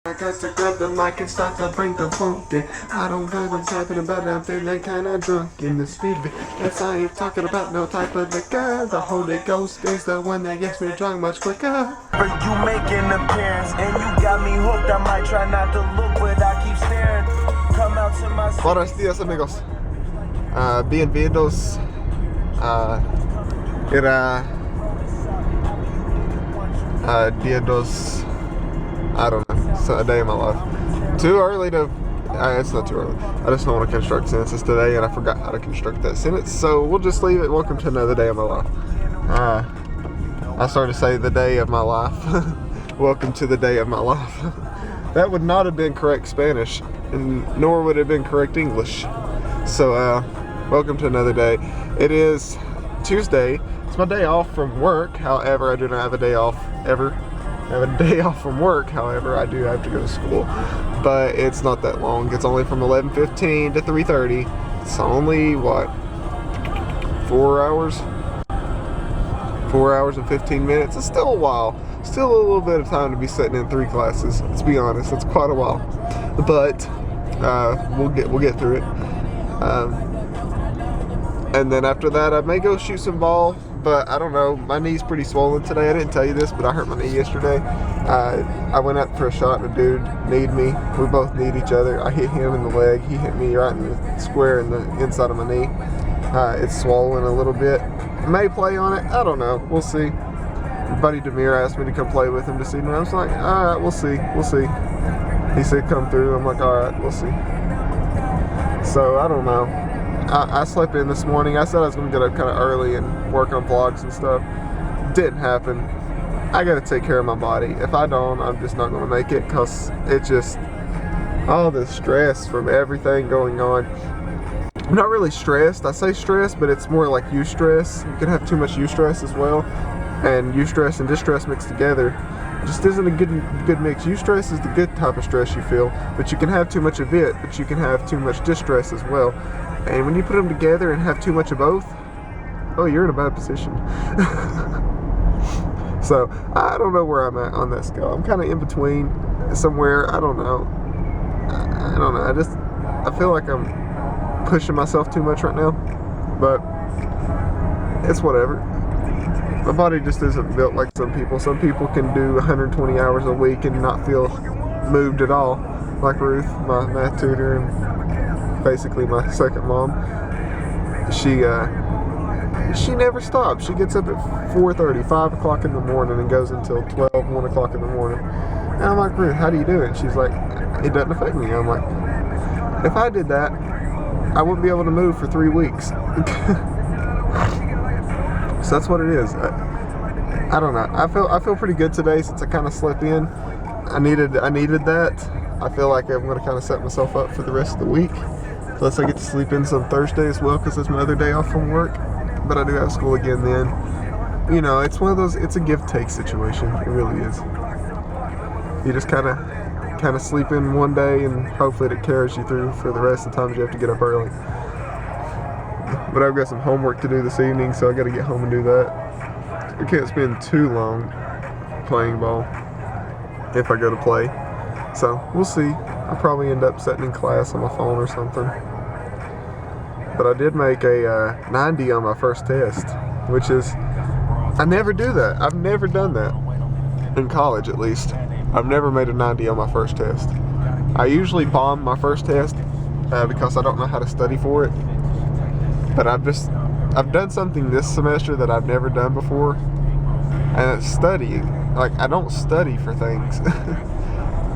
I got to grab the mic and start to bring the funk in. I don't know what's happening, but I'm feeling kinda drunk in the speed bit. Yes, I ain't talking about no type of liquor. The Holy Ghost is the one that gets me drunk much quicker. You make an appearance and you got me hooked. I might try not to look, but I keep staring. Come out to my Buenos días, amigos. Bienvenidos. Dia dos. I don't know. It's a day of my life. Too early to. It's not too early. I just don't want to construct sentences today, and I forgot how to construct that sentence. So we'll just leave it. Welcome to another day of my life. I started to say the day of my life. Welcome to the day of my life. That would not have been correct Spanish, and nor would it have been correct English. So welcome to another day. It is Tuesday. It's my day off from work. However, I do not have a day off ever. I have a day off from work. However, I do have to go to school, but it's not that long. It's only from 11:15 to 3:30. It's only what, 4 hours? 4 hours and 15 minutes. It's still a while. Still a little bit of time to be sitting in 3 classes. Let's be honest. It's quite a while, but we'll get through it. And then after that, I may go shoot some ball. But I don't know, my knee's pretty swollen today. I didn't tell you this, but I hurt my knee yesterday. I went out for a shot and a dude kneed me. We both kneed each other. I hit him in the leg. He hit me right in the square in the inside of my knee. It's swollen a little bit. I may play on it. I don't know. We'll see. My buddy Demir asked me to come play with him this evening. I was like, all right, we'll see. We'll see. He said come through. I'm like, all right, we'll see. So I don't know. I slept in this morning. I said I was going to get up kind of early and work on vlogs and stuff. Didn't happen. I got to take care of my body. If I don't, I'm just not going to make it, because it's just all the stress from everything going on. I'm not really stressed. I say stress, but it's more like eustress. You can have too much eustress as well. And eustress and distress mixed together just isn't a good mix. Eustress is the good type of stress you feel, but you can have too much of it, but you can have too much distress as well. And when you put them together and have too much of both, oh, you're in a bad position. So, I don't know where I'm at on that scale. I'm kind of in between somewhere. I don't know. I feel like I'm pushing myself too much right now. But it's whatever. My body just isn't built like some people. Some people can do 120 hours a week and not feel moved at all. Like Ruth, my math tutor, and basically my second mom. She never stops. She gets up at 4:30, 5 o'clock in the morning and goes until 12, 1 o'clock in the morning. And I'm like, Ruth, how do you do it? And she's like, it doesn't affect me. I'm like, if I did that, I wouldn't be able to move for 3 weeks. So that's what it is. I don't know. I feel pretty good today since I kind of slept in. I needed that. I feel like I'm going to kind of set myself up for the rest of the week. Plus I get to sleep in some Thursday as well, because it's my other day off from work. But I do have school again then. You know, it's one of those, it's a give-take situation. It really is. You just kind of sleep in one day, and hopefully it carries you through for the rest of the times you have to get up early. But I've got some homework to do this evening, so I got to get home and do that. I can't spend too long playing ball if I go to play. So we'll see. I'll probably end up sitting in class on my phone or something. But I did make a 90 on my first test, which is, I never do that. I've never done that. In college, at least. I've never made a 90 on my first test. I usually bomb my first test because I don't know how to study for it. But I've done something this semester that I've never done before, and it's studying. Like, I don't study for things.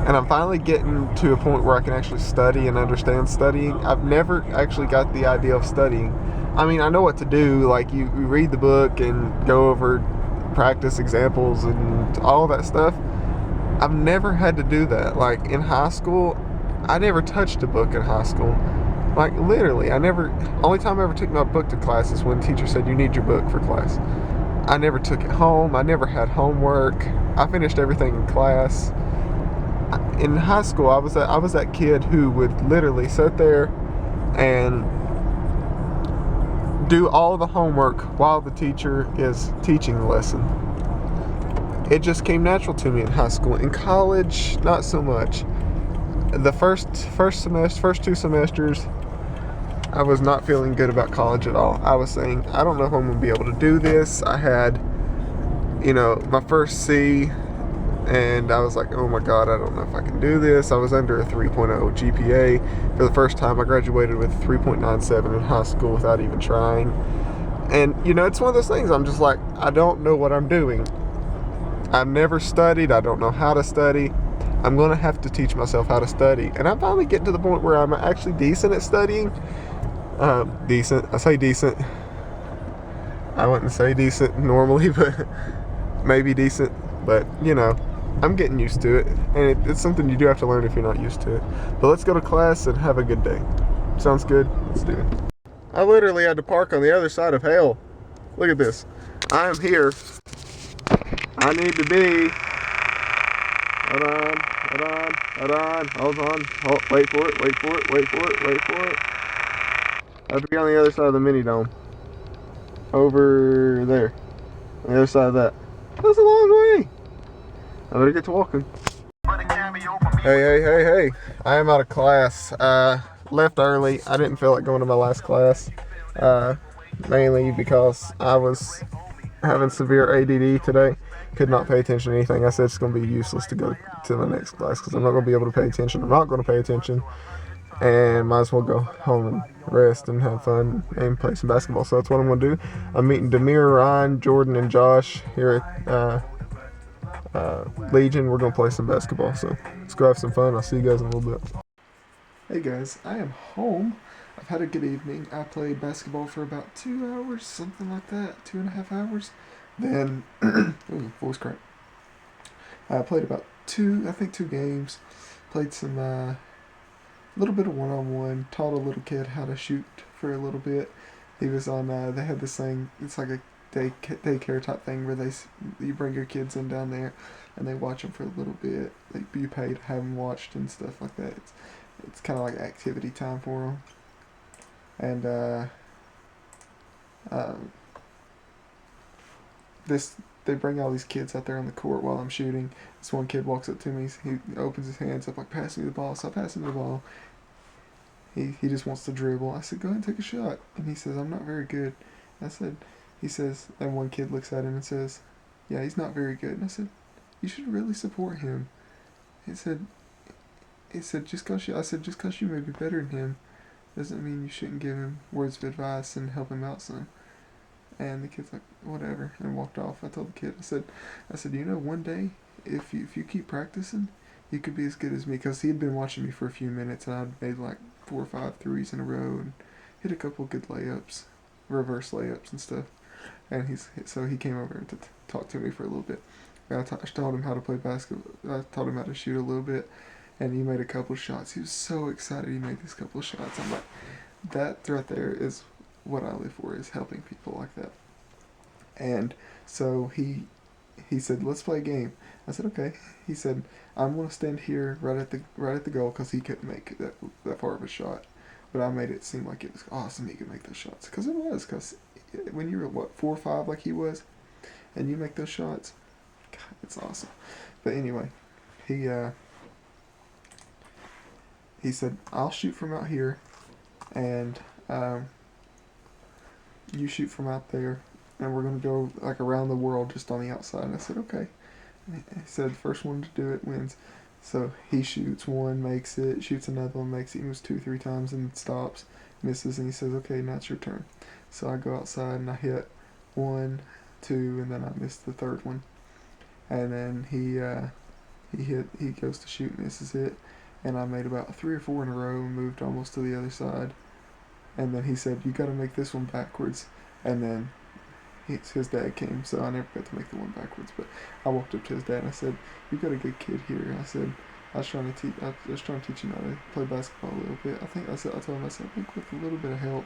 And I'm finally getting to a point where I can actually study and understand studying. I've never actually got the idea of studying. I mean, I know what to do. Like, you read the book and go over practice examples and all that stuff. I've never had to do that. Like, in high school, I never touched a book in high school. Like, literally, only time I ever took my book to class is when the teacher said, you need your book for class. I never took it home. I never had homework. I finished everything in class. In high school, I was that kid who would literally sit there and do all the homework while the teacher is teaching the lesson. it just came natural to me in high school. In college, not so much. The first semester, first 2 semesters, I was not feeling good about college at all. I was saying, I don't know if I'm going to be able to do this. I had, my first C, and I was like, oh my God, I don't know if I can do this. I was under a 3.0 GPA. For the first time, I graduated with 3.97 in high school without even trying. And, it's one of those things, I'm just like, I don't know what I'm doing. I've never studied. I don't know how to study. I'm going to have to teach myself how to study. And I'm finally getting to the point where I'm actually decent at studying. Decent. I say decent. I wouldn't say decent normally, but maybe decent. But, I'm getting used to it. And it's something you do have to learn if you're not used to it. But let's go to class and have a good day. Sounds good? Let's do it. I literally had to park on the other side of hell. Look at this. I am here. I need to be. Hold on. Wait for it. I have to be on the other side of the mini dome. Over there. On the other side of that. That's a long way. I better get to walking. Hey. I am out of class. Left early. I didn't feel like going to my last class. Mainly because I was having severe ADD today. Could not pay attention to anything. I said it's going to be useless to go to the next class because I'm not going to be able to pay attention. I'm not going to pay attention. And might as well go home and rest and have fun and play some basketball. So that's what I'm going to do. I'm meeting Demir, Ryan, Jordan, and Josh here at Legion. We're going to play some basketball. So let's go have some fun. I'll see you guys in a little bit. Hey guys, I am home. I've had a good evening. I played basketball for about 2 hours, something like that, 2.5 hours. Then, voice crack. I played about two games. Played some, little bit of one-on-one. Taught a little kid how to shoot for a little bit. He was on, they had this thing, it's like a daycare type thing where you bring your kids in down there and they watch them for a little bit. You pay to have them watched and stuff like that. It's kind of like activity time for them. And, they bring all these kids out there on the court while I'm shooting. This one kid walks up to me. He opens his hands up like, pass me the ball. So I pass him the ball. He just wants to dribble. I said, go ahead and take a shot. And he says, I'm not very good. He says, and one kid looks at him and says, yeah, he's not very good. And I said, you should really support him. He said, just because you may be better than him doesn't mean you shouldn't give him words of advice and help him out some. And the kid's like, whatever, and walked off. I told the kid, I said, one day, if you keep practicing, you could be as good as me. Because he had been watching me for a few minutes, and I'd made like 4 or 5 threes in a row, and hit a couple of good layups, reverse layups and stuff. And he came over to talk to me for a little bit. And I taught him how to play basketball. I taught him how to shoot a little bit, and he made a couple of shots. He was so excited he made these couple of shots. I'm like, that right there is what I live for, is helping people like that. And so he said, let's play a game. I said, okay. He said, I'm going to stand here right at the goal, because he couldn't make that far of a shot. But I made it seem like it was awesome he could make those shots. Because it was. Because when you're, 4 or 5 like he was, and you make those shots, God, it's awesome. But anyway, he said, I'll shoot from out here, and you shoot from out there, and we're going to go like around the world just on the outside. And I said, okay. And he said, first one to do it wins. So he shoots one, makes it, shoots another one, makes it. He moves 2-3 times and stops, misses, and he says, okay, now it's your turn. So I go outside and I hit 1, 2, and then I missed the third one. And then he goes to shoot, misses it, and I made about 3 or 4 in a row and moved almost to the other side. And then he said, you got to make this one backwards. And then his dad came, so I never got to make the one backwards. But I walked up to his dad and I said, you got a good kid here. I said, I was trying to teach him how to play basketball a little bit. I told him, I think with a little bit of help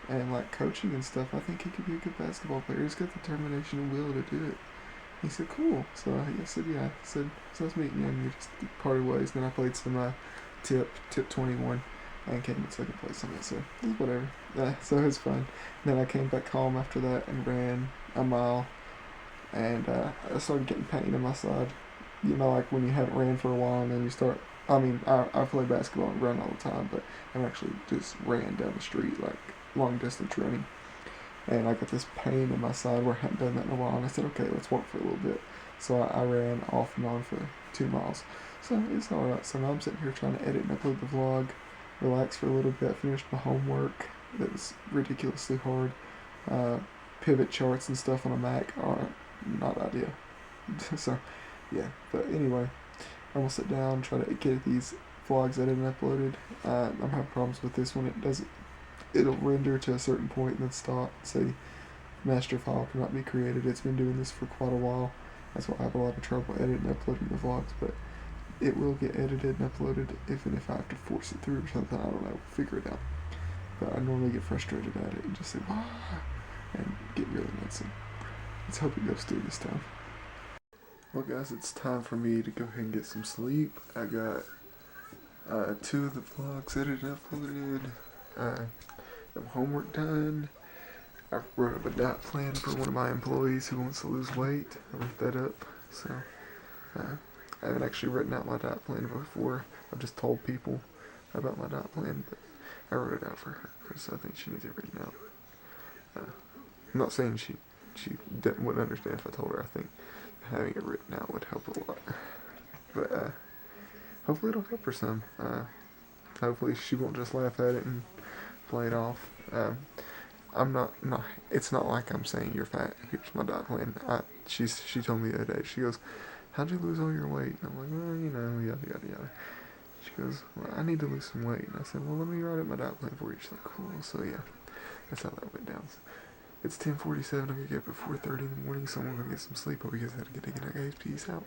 and like coaching and stuff, I think he could be a good basketball player. He's got the determination and will to do it. He said, cool. So I said, yeah. I said, so let's meet, and we just parted ways. Then I played some tip 21 and came in second place on it. So it was whatever. So it was fun. Then I came back home after that and ran a mile and I started getting pain in my side. You know, like when you haven't ran for a while and then you start. I mean, I play basketball and run all the time, but I actually just ran down the street, like long distance running. And I got this pain in my side where I hadn't done that in a while. And I said, okay, let's walk for a little bit. So I ran off and on for 2 miles. So it's alright. So now I'm sitting here trying to edit and upload the vlog, relax for a little bit, finish my homework that was ridiculously hard. Pivot charts and stuff on a Mac are not ideal. So, yeah. But anyway, I'm gonna sit down, try to get these vlogs edited and uploaded. I'm having problems with this one. It'll render to a certain point and then stop. Say, master file cannot be created. It's been doing this for quite a while. That's why I have a lot of trouble editing and uploading the vlogs. But it will get edited and uploaded, even if I have to force it through or something. I don't know. Figure it out. But I normally get frustrated at it and just say, wah, and get really antsy. Let's hope it goes through this time. Well, guys, it's time for me to go ahead and get some sleep. I got 2 of the vlogs edited and uploaded. Got homework done. I wrote up a diet plan for one of my employees who wants to lose weight. I wrote that up. So, I haven't actually written out my diet plan before. I've just told people about my diet plan, but I wrote it out for her because I think she needs it written out. I'm not saying she wouldn't understand if I told her. I think having it written out would help a lot. But hopefully it'll help her some. Hopefully she won't just laugh at it and play it off. I'm not, it's not like I'm saying you're fat, here's my diet plan. She told me the other day, she goes, how'd you lose all your weight? And I'm like, well, you know, yada yada yada. She goes, well, I need to lose some weight. And I said, well, let me write up my diet plan for you. She's like, cool. So yeah, that's how that went down. So, it's 10:47, I'm gonna get up at 4:30 in the morning, so I'm gonna get some sleep. Hope you guys had a good day, guys. Peace out.